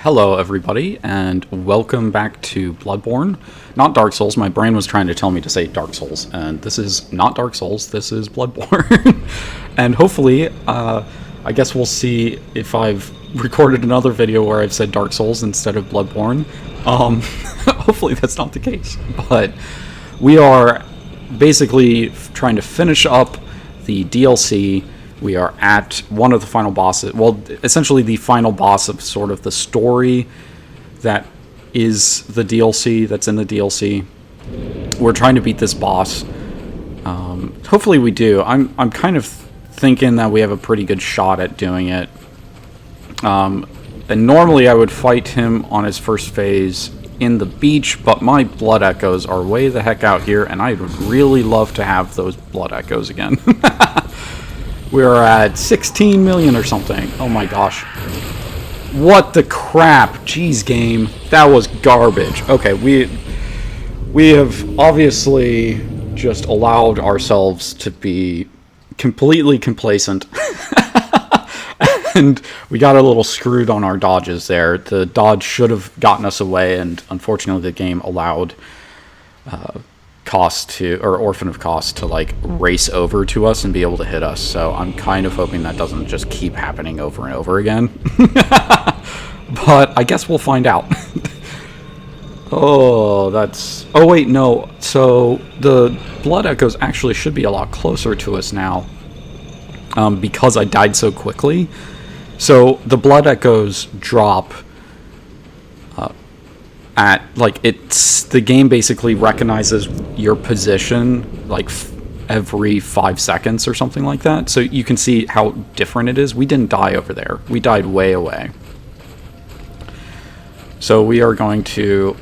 Hello everybody, and welcome back to Bloodborne. Not Dark Souls, my brain was trying to tell me to say Dark Souls, and this is not Dark Souls, this is Bloodborne. And hopefully, I guess we'll see if I've recorded another video where I've said Dark Souls instead of Bloodborne. Hopefully that's not the case, but we are basically trying to finish up the DLC. We are at one of the final bosses, well, essentially the final boss of sort of the story that is the DLC, that's in the DLC. We're trying to beat this boss. Hopefully we do. I'm kind of thinking that we have a pretty good shot at doing it. And normally I would fight him on his first phase in the beach, but my blood echoes are way the heck out here, and I'd really love to have those blood echoes again. We're at 16 million or something. Oh my gosh. What the crap? Jeez, game. That was garbage. Okay, we have obviously just allowed ourselves to be completely complacent. And we got a little screwed on our dodges there. The dodge should have gotten us away, and unfortunately the game allowed Orphan of Cost to like race over to us and be able to hit us. So I'm kind of hoping that doesn't just keep happening over and over again. But I guess we'll find out. Oh wait, no. So the blood echoes actually should be a lot closer to us now, because I died so quickly. So the blood echoes drop at, like, the game basically recognizes your position like every 5 seconds or something like that. So you can see how different it is. We didn't die over there. We died way away. So we are going to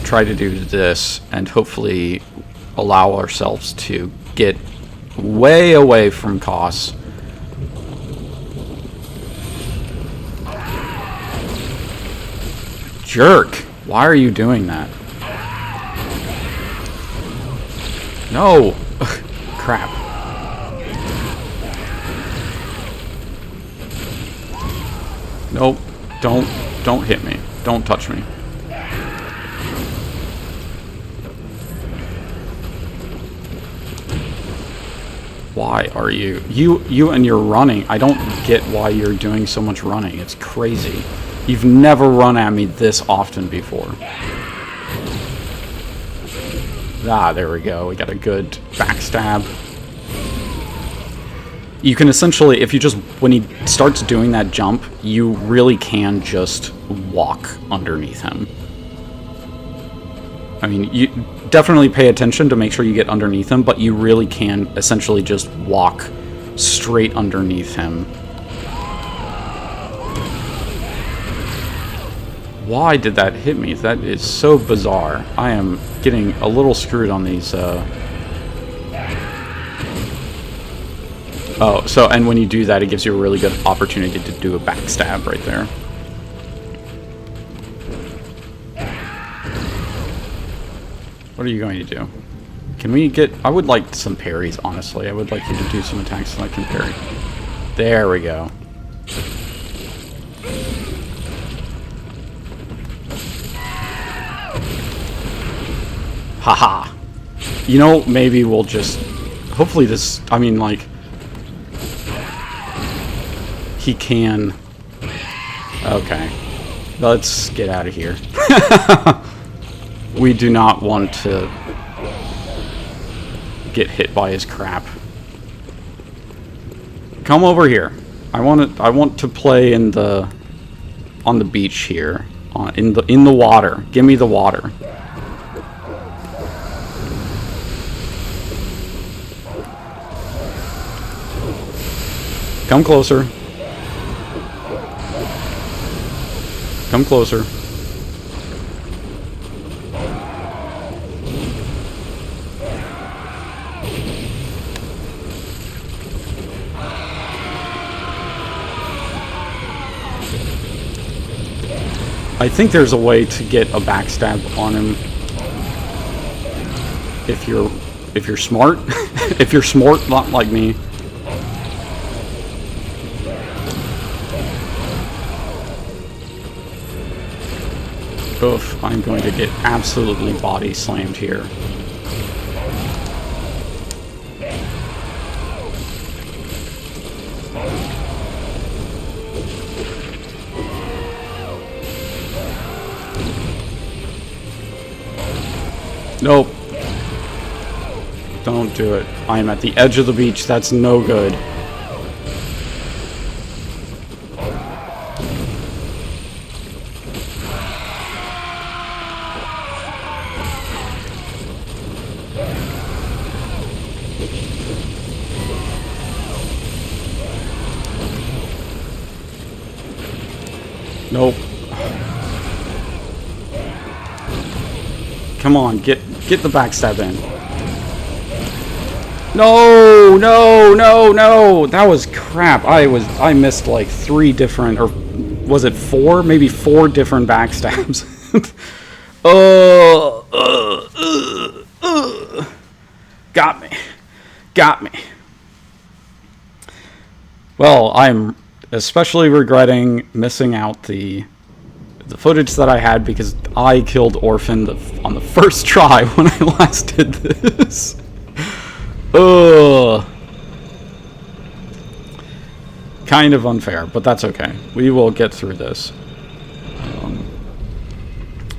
try to do this and hopefully allow ourselves to get way away from Kos. Jerk! Why are you doing that? No! Crap. Nope. Don't hit me. Don't touch me. Why are you... You and your running. I don't get why you're doing so much running. It's crazy. You've never run at me this often before. Ah, there we go. We got a good backstab. You can essentially, if you just, when he starts doing that jump, you really can just walk underneath him. I mean, you definitely pay attention to make sure you get underneath him, but you really can essentially just walk straight underneath him. Why did that hit me? That is so bizarre. I am getting a little screwed on these. Oh, so, and when you do that, it gives you a really good opportunity to do a backstab right there. What are you going to do? Can we get... I would like some parries, honestly. I would like you to do some attacks so I can parry. There we go. Haha. You know, maybe we'll just... Hopefully this... I mean, like... He can... Okay. Let's get out of here. We do not want to get hit by his crap. Come over here. I want to play in the... on the beach here. In the water. Give me the water. Come closer. Come closer. I think there's a way to get a backstab on him if you're smart. If you're smart, not like me. Oof, I'm going to get absolutely body slammed here. Nope. Don't do it. I am at the edge of the beach. That's no good. Nope. Come on, get the backstab in. No, no, no, no. That was crap. I missed like 3 different, or was it 4? Maybe 4 different backstabs. Got me. Got me. Well, I'm especially regretting missing out the footage that I had because I killed Orphan on the first try when I last did this. Ugh. Kind of unfair, but that's okay. We will get through this.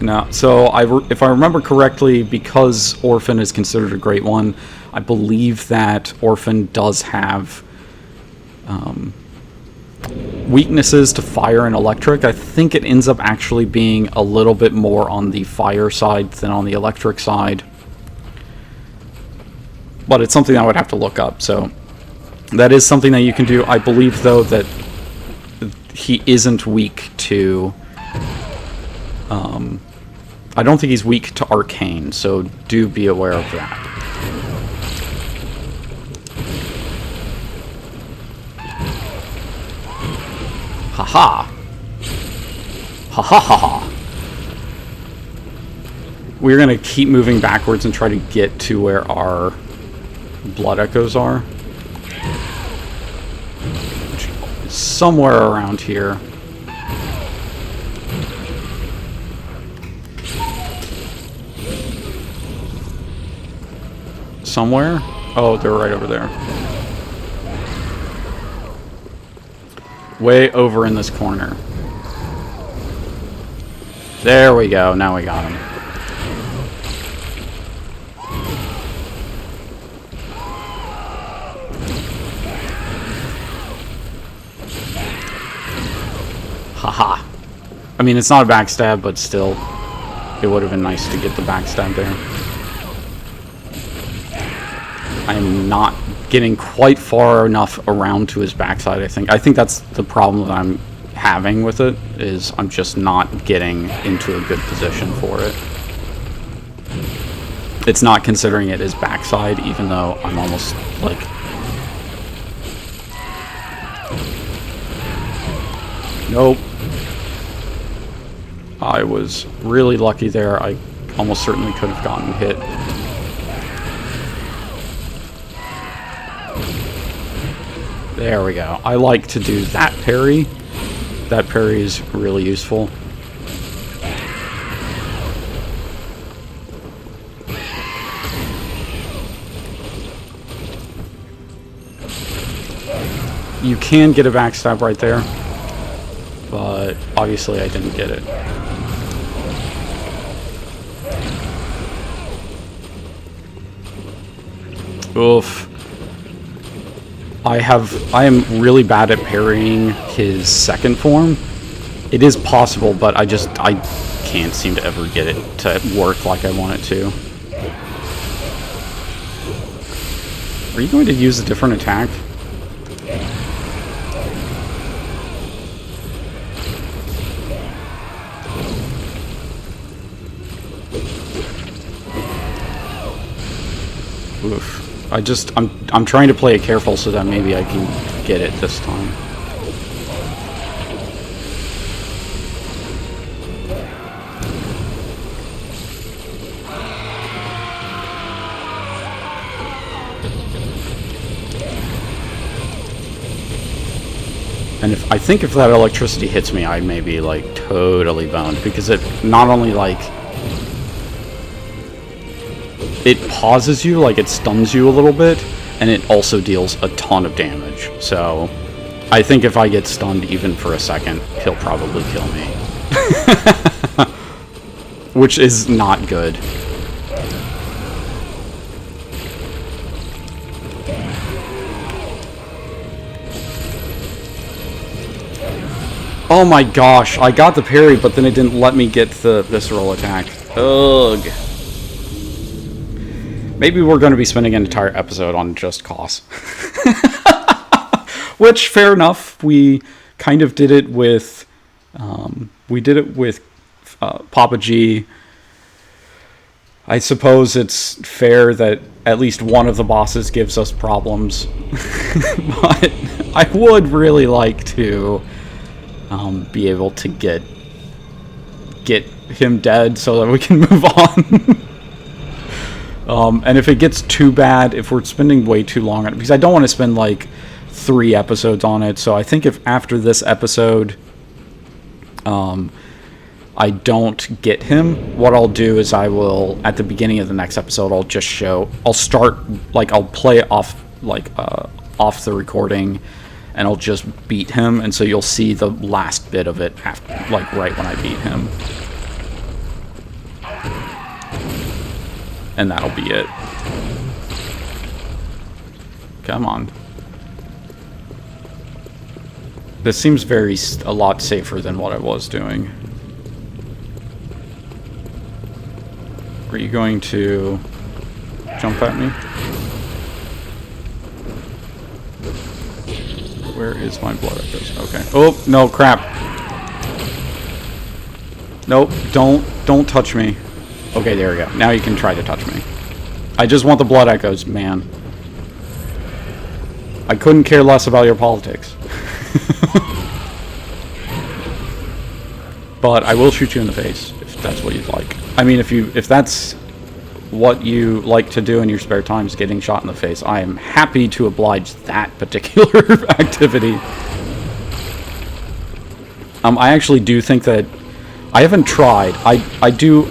Now, so if I remember correctly, because Orphan is considered a great one, I believe that Orphan does have weaknesses to fire and electric. I think it ends up actually being a little bit more on the fire side than on the electric side. But it's something I would have to look up, so that is something that you can do. I believe, though, that he isn't weak to... I don't think he's weak to arcane, so do be aware of that. Haha! Ha ha ha ha! We're gonna keep moving backwards and try to get to where our blood echoes are. Somewhere around here. Somewhere? Oh, they're right over there. Way over in this corner. There we go. Now we got him. Haha. I mean, it's not a backstab, but still, it would have been nice to get the backstab there. I am not getting quite far enough around to his backside, I think. I think that's the problem that I'm having with it, is I'm just not getting into a good position for it. It's not considering it as backside, even though I'm almost, like... Nope. I was really lucky there. I almost certainly could have gotten hit. There we go. I like to do that parry. That parry is really useful. You can get a backstab right there, but obviously I didn't get it. Oof. I am really bad at parrying his second form. It is possible, but I can't seem to ever get it to work like I want it to. Are you going to use a different attack? Oof. I'm trying to play it careful so that maybe I can get it this time. And if I think if that electricity hits me, I may be, like, totally boned. Because it not only, like... it pauses you, like, it stuns you a little bit. And it also deals a ton of damage. So, I think if I get stunned even for a second, he'll probably kill me. Which is not good. Oh my gosh, I got the parry, but then it didn't let me get the visceral attack. Ugh. Maybe we're going to be spending an entire episode on just cause. Which, fair enough. We kind of did it with... Papa G. I suppose it's fair that at least one of the bosses gives us problems. But I would really like to... be able to get him dead so that we can move on. And if it gets too bad, if we're spending way too long on it, because I don't want to spend like 3 episodes on it, so I think if after this episode I don't get him, what I'll do is I will, at the beginning of the next episode, I'll play it off, like, off the recording, and I'll just beat him, and so you'll see the last bit of it after, like, right when I beat him. And that'll be it. Come on. This seems a lot safer than what I was doing. Are you going to jump at me? Where is my blood echoes? Okay. Oh, no, crap. Nope, don't touch me. Okay, there we go. Now you can try to touch me. I just want the blood echoes, man. I couldn't care less about your politics. But I will shoot you in the face, if that's what you'd like. I mean, if that's what you like to do in your spare time is getting shot in the face, I am happy to oblige that particular activity. I actually do think that... I haven't tried. I do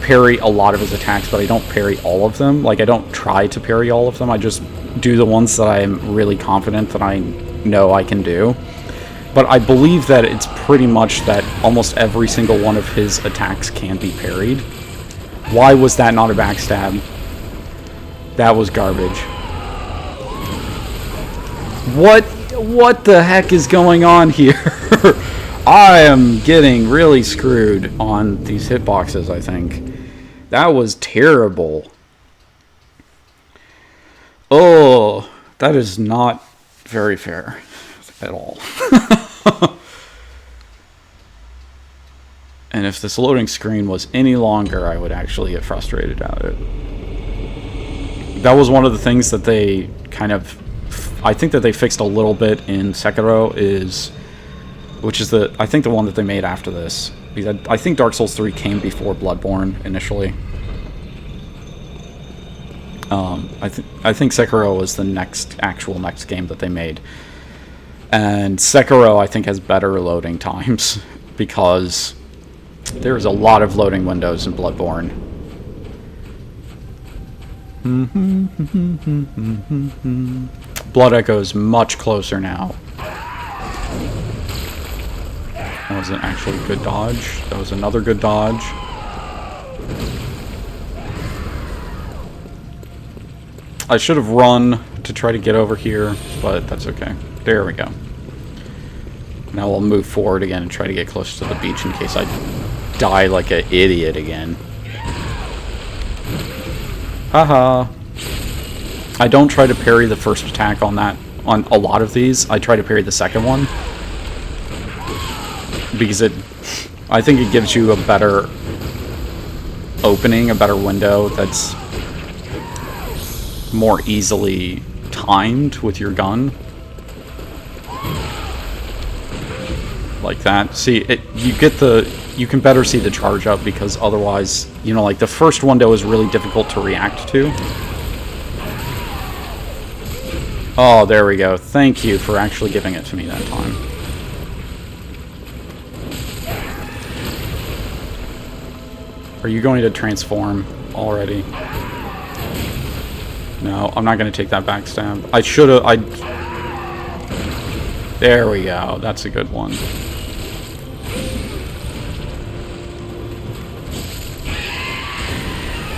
parry a lot of his attacks, but I don't parry all of them. Like, I don't try to parry all of them. I just do the ones that I am really confident that I know I can do. But I believe that it's pretty much that almost every single one of his attacks can be parried. Why was that not a backstab? That was garbage. What the heck is going on here? I am getting really screwed on these hitboxes, I think. That was terrible. Oh, that is not very fair at all. And if this loading screen was any longer, I would actually get frustrated at it. That was one of the things that they kind of... I think that they fixed a little bit in Sekiro which is I think the one that they made after this. Because I think Dark Souls 3 came before Bloodborne initially. I think Sekiro was the actual next game that they made. And Sekiro, I think, has better loading times because there's a lot of loading windows in Bloodborne. Blood Echo is much closer now. That was an actually good dodge. That was another good dodge. I should have run to try to get over here, but that's okay. There we go. Now I'll move forward again and try to get close to the beach in case I die like an idiot again. Haha. I don't try to parry the first attack on a lot of these. I try to parry the second one. Because I think it gives you a better opening, a better window that's more easily timed with your gun. Like that. See, you can better see the charge up because otherwise, you know, like the first window is really difficult to react to. Oh, there we go. Thank you for actually giving it to me that time. Are you going to transform already? No, I'm not going to take that backstab. I should have... There we go. That's a good one.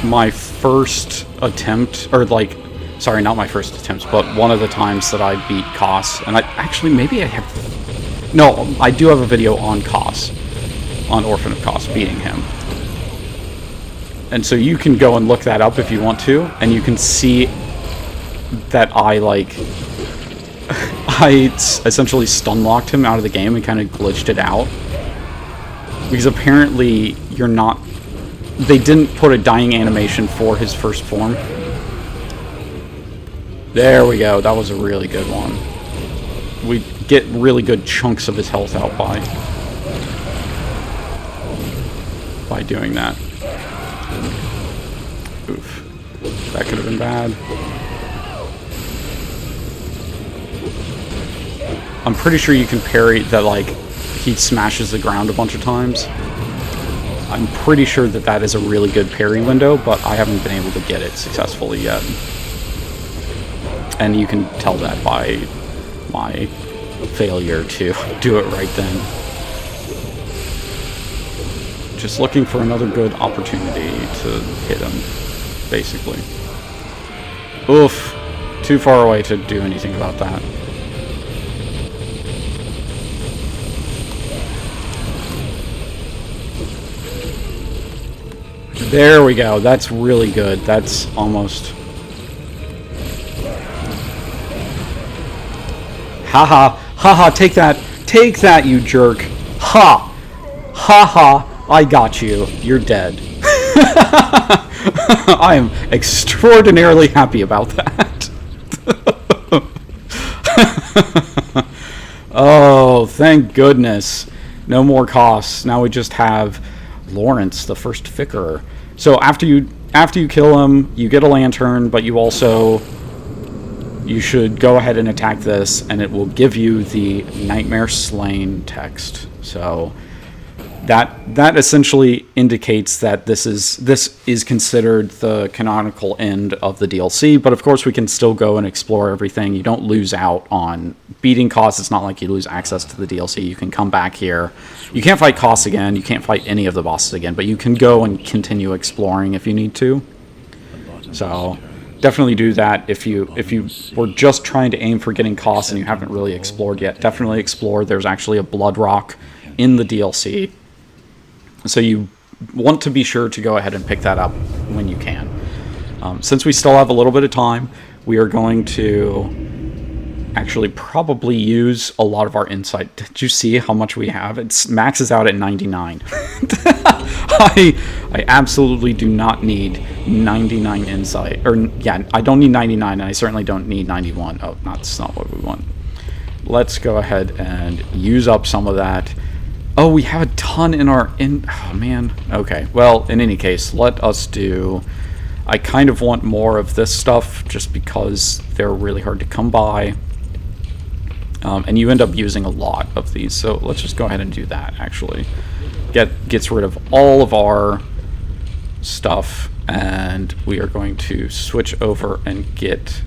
My first attempt, or like... Sorry, not my first attempt, but one of the times that I beat Koss, and I actually, maybe I have... No, I do have a video on Koss, on Orphan of Koss, beating him. And so you can go and look that up if you want to, and you can see that I essentially stun-locked him out of the game and kind of glitched it out. Because apparently you're not... They didn't put a dying animation for his first form. There we go, that was a really good one. We get really good chunks of his health out by doing that. Oof. That could have been bad. I'm pretty sure you can parry that, like, he smashes the ground a bunch of times. I'm pretty sure that that is a really good parry window, but I haven't been able to get it successfully yet. And you can tell that by my failure to do it right then. Just looking for another good opportunity to hit him, basically. Oof. Too far away to do anything about that. There we go. That's really good. That's almost... Haha. Haha, take that. Take that, you jerk. Ha. Haha. I got you. You're dead. I am extraordinarily happy about that. Oh, thank goodness. No more costs. Now we just have Lawrence, the first Vicar. So after you kill him, you get a lantern, but you should go ahead and attack this, and it will give you the Nightmare Slain text. So that essentially indicates that this is considered the canonical end of the DLC, but of course we can still go and explore everything. You don't lose out on beating Koss. It's not like you lose access to the DLC. You can come back here. You can't fight Koss again. You can't fight any of the bosses again, but you can go and continue exploring if you need to. So definitely do that. If you were just trying to aim for getting Koss and you haven't really explored yet, definitely explore. There's actually a Blood Rock in the DLC. So you want to be sure to go ahead and pick that up when you can. Since we still have a little bit of time, we are going to actually probably use a lot of our insight. Did you see how much we have? It maxes out at 99. I absolutely do not need 99 insight. Or, yeah, I don't need 99, and I certainly don't need 91. Oh, that's not what we want. Let's go ahead and use up some of that. Oh, we have a ton in our... Oh, man. Okay. Well, in any case, let us do... I kind of want more of this stuff just because they're really hard to come by. And you end up using a lot of these. So let's just go ahead and do that, actually. Gets rid of all of our stuff. And we are going to switch over and get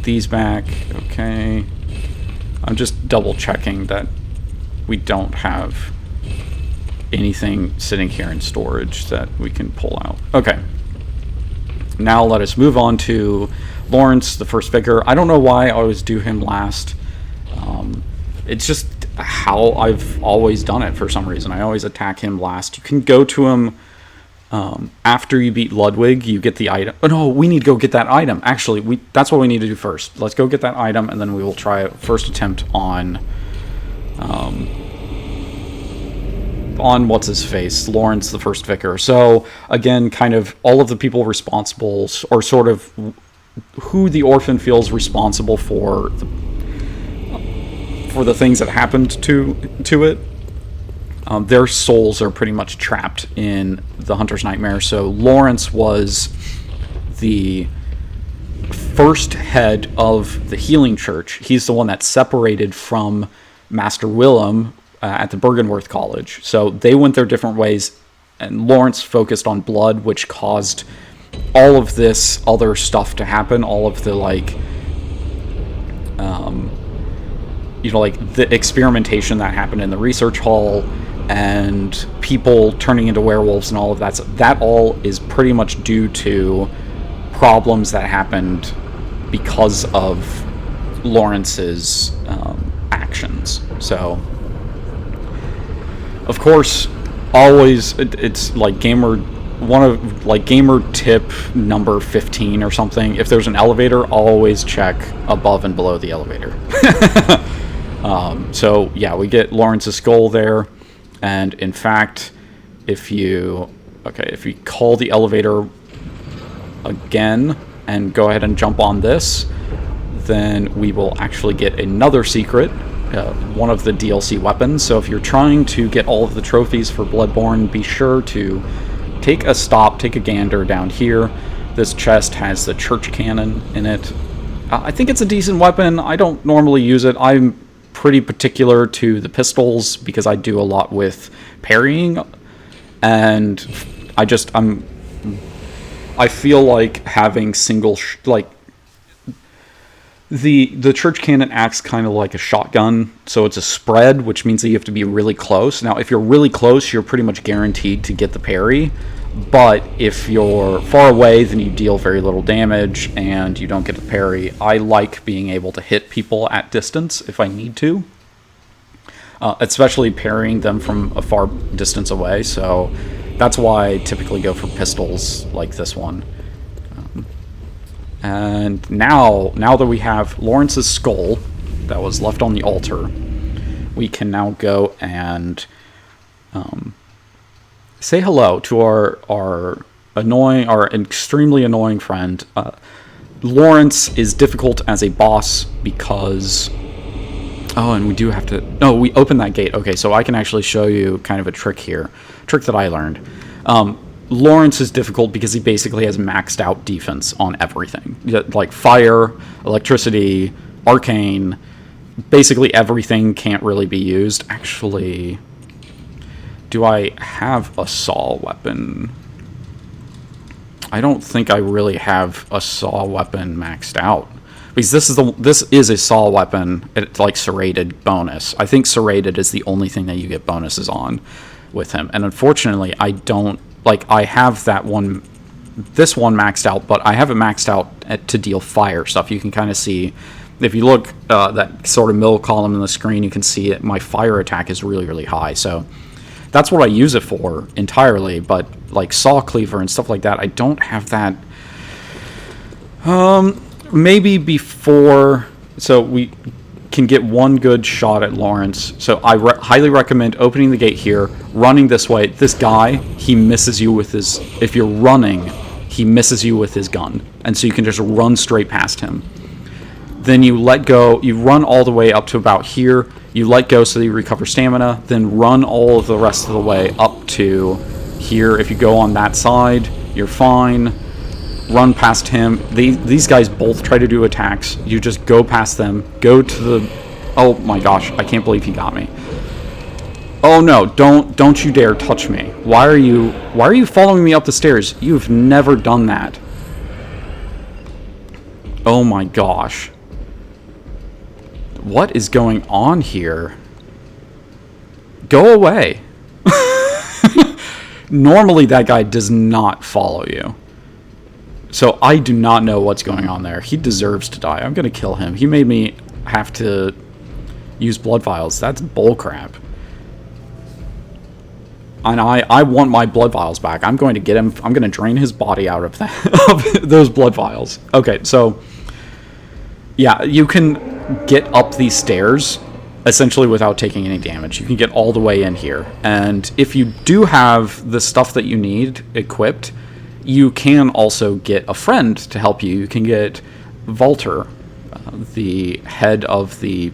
these back. Okay. I'm just double checking that we don't have anything sitting here in storage that we can pull out. Okay. Now let us move on to Lawrence, the first Vicar. I don't know why I always do him last. It's just how I've always done it for some reason. I always attack him last. You can go to him after you beat Ludwig. You get the item. Oh no, we need to go get that item. Actually, that's what we need to do first. Let's go get that item, and then we will try a first attempt on what's his face, Lawrence, the first Vicar. So again, kind of all of the people responsible, or sort of who the orphan feels responsible for the things that happened to it. Their souls are pretty much trapped in the Hunter's Nightmare. So Lawrence was the first head of the Healing Church. He's the one that separated from Master Willem at the Bergenworth College. So they went their different ways, and Lawrence focused on blood, which caused all of this other stuff to happen, all of the, like, like, the experimentation that happened in the research hall, and people turning into werewolves and all of that. So that all is pretty much due to problems that happened because of Lawrence's actions. So, of course, always it's like gamer tip number 15 or something. If there's an elevator, always check above and below the elevator. So yeah, we get Lawrence's skull there, and in fact, if you call the elevator again and go ahead and jump on this, then we will actually get another secret, one of the DLC weapons. So if you're trying to get all of the trophies for Bloodborne, be sure to take a gander down here. This chest has the church cannon in it. I think it's a decent weapon. I don't normally use it. I'm pretty particular to the pistols because I do a lot with parrying, and I feel like having the church cannon acts kind of like a shotgun, so it's a spread, which means that you have to be really close. Now, if you're really close, you're pretty much guaranteed to get the parry, but if you're far away, then you deal very little damage, and you don't get the parry. I like being able to hit people at distance if I need to, especially parrying them from a far distance away, so that's why I typically go for pistols like this one. And now that we have Lawrence's skull that was left on the altar, we can now go and say hello to our extremely annoying friend. Lawrence is difficult as a boss because... Oh, and we do have to... No, we open that gate. Okay, so I can actually show you kind of a trick here. Trick that I learned. Lawrence is difficult because he basically has maxed out defense on everything. Like fire, electricity, arcane, basically everything can't really be used. Actually, do I have a saw weapon? I don't think I really have a saw weapon maxed out. Because this is a saw weapon. It's like serrated bonus. I think serrated is the only thing that you get bonuses on with him. And unfortunately, I don't... Like, I have this one maxed out, but I have it maxed out to deal fire stuff. You can kind of see, if you look that sort of middle column in the screen, you can see it. My fire attack is really, really high. So that's what I use it for entirely. But like saw cleaver and stuff like that, I don't have that. Maybe before, so we can get one good shot at Lawrence. So I highly recommend opening the gate here, running this way. This guy, he misses you with his... If you're running, he misses you with his gun. And so you can just run straight past him. Then you let go. You run all the way up to about here. You let go so that you recover stamina. Then run all of the rest of the way up to here. If you go on that side, you're fine. Run past him. These guys both try to do attacks. You just go past them. Go to the... Oh my gosh, I can't believe he got me. Oh no, don't you dare touch me. Why are you following me up the stairs? You've never done that. Oh my gosh. What is going on here? Go away. Normally that guy does not follow you. So I do not know what's going on there. He deserves to die. I'm going to kill him. He made me have to use blood vials. That's bullcrap. And I want my blood vials back. I'm going to get him. I'm going to drain his body out of of those blood vials. Okay, so yeah, you can get up these stairs essentially without taking any damage. You can get all the way in here. And if you do have the stuff that you need equipped, you can also get a friend to help you. You can get Walter, the head of the...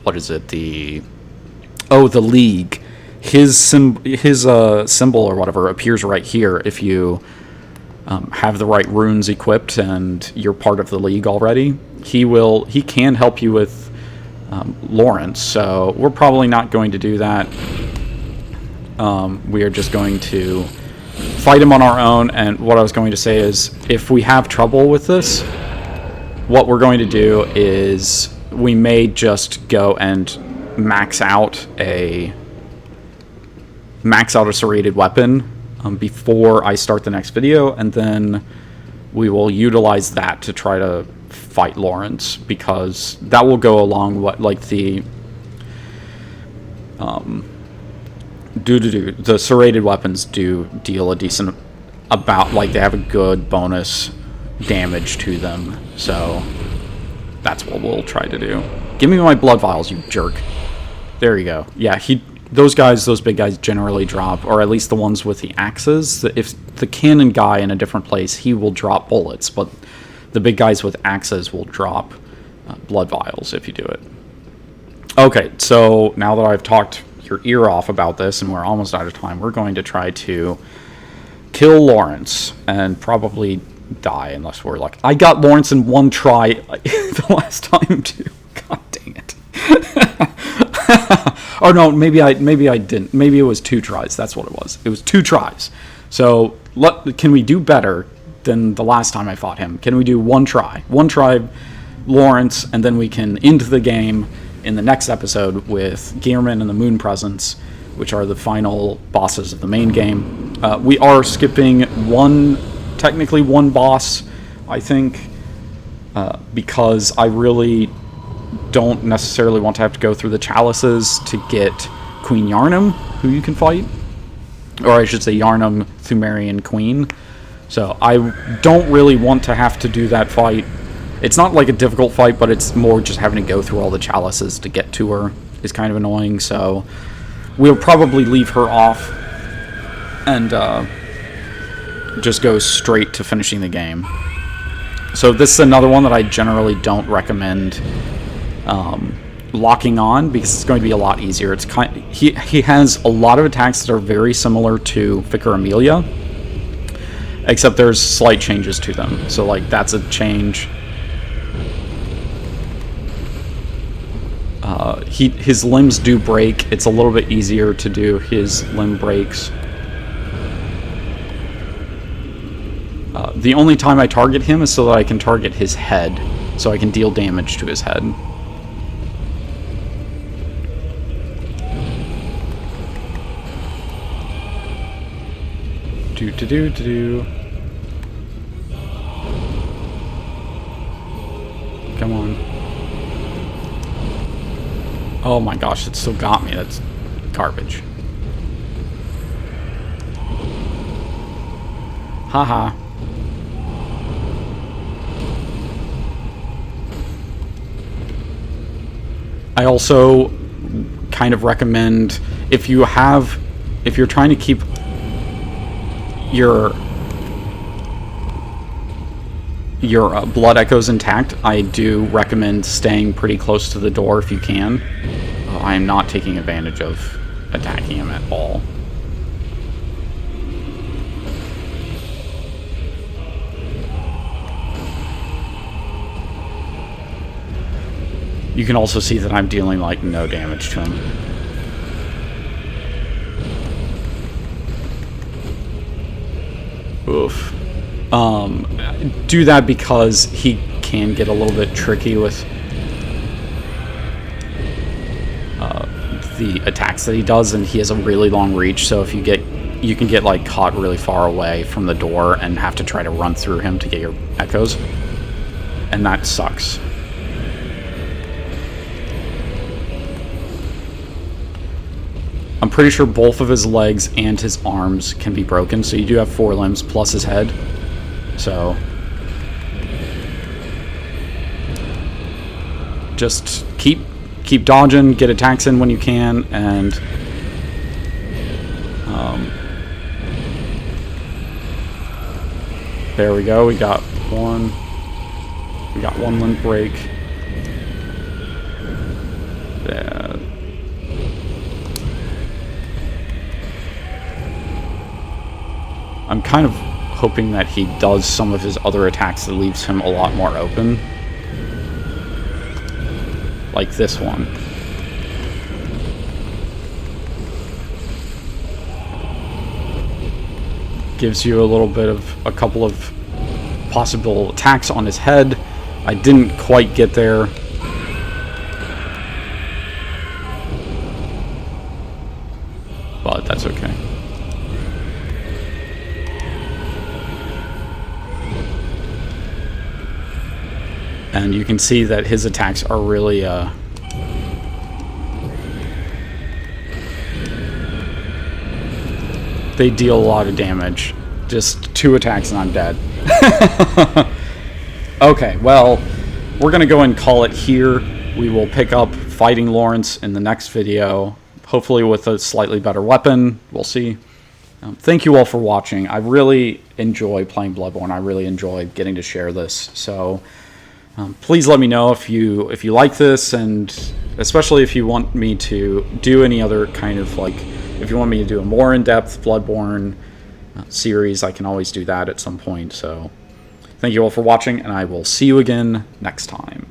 What is it? The League. His symbol or whatever appears right here if you have the right runes equipped and you're part of the League already. He can help you with Lawrence, so we're probably not going to do that. We are just going to fight him on our own, and what I was going to say is, if we have trouble with this, what we're going to do is we may just go and max out a serrated weapon before I start the next video, and then we will utilize that to try to fight Lawrence, because that will go along what, like, the the serrated weapons do deal a decent about, like, they have a good bonus damage to them, so that's what we'll try to do. Give me my blood vials, you jerk. There you go. Yeah, those big guys generally drop, or at least the ones with the axes. If the cannon guy in a different place, he will drop bullets, but the big guys with axes will drop blood vials if you do it. Okay, so now that I've talked your ear off about this, and we're almost out of time, we're going to try to kill Lawrence, and probably die unless we're lucky. I got Lawrence in one try the last time too. God dang it. Oh no, maybe I didn't. Maybe it was 2 tries. That's what it was. It was 2 tries. So can we do better than the last time I fought him? Can we do 1 try? 1 try Lawrence, and then we can end the game in the next episode with Gearman and the Moon Presence, which are the final bosses of the main game. We are skipping technically one boss, I think, because I really don't necessarily want to have to go through the chalices to get Queen Yarnum, who you can fight. Or I should say Yarnum, Thumerian Queen. So I don't really want to have to do that fight. It's not like a difficult fight, but it's more just having to go through all the chalices to get to her is kind of annoying. So we'll probably leave her off and just go straight to finishing the game. So this is another one that I generally don't recommend locking on, because it's going to be a lot easier. It's he has a lot of attacks that are very similar to Vicar Amelia, except there's slight changes to them. So, like, that's a change. His limbs do break. It's a little bit easier to do his limb breaks. The only time I target him is so that I can target his head, so I can deal damage to his head. Come on. Oh my gosh, it still got me. That's garbage. Haha. I also kind of recommend, if you're trying to keep your blood echoes intact, I do recommend staying pretty close to the door if you can. I am not taking advantage of attacking him at all. You can also see that I'm dealing, like, no damage to him. Oof. Do that because he can get a little bit tricky with the attacks that he does, and he has a really long reach, so if you can get, like, caught really far away from the door and have to try to run through him to get your echoes, and that sucks. I'm pretty sure both of his legs and his arms can be broken, so you do have 4 limbs plus his head. So just keep dodging, get attacks in when you can, and there we go. We got one limb break. There. I'm kind of hoping that he does some of his other attacks that leaves him a lot more open. Like this one. Gives you a couple of possible attacks on his head. I didn't quite get there. But that's okay. And you can see that his attacks are really they deal a lot of damage. Just 2 attacks and I'm dead. Okay, well, we're gonna go and call it here. We will pick up fighting Lawrence in the next video, hopefully with a slightly better weapon. We'll see. Thank you all for watching. I really enjoy playing Bloodborne. I really enjoy getting to share this. So please let me know if you like this, and especially if you want me to do any other kind of, like, if you want me to do a more in-depth Bloodborne series, I can always do that at some point. So thank you all for watching, and I will see you again next time.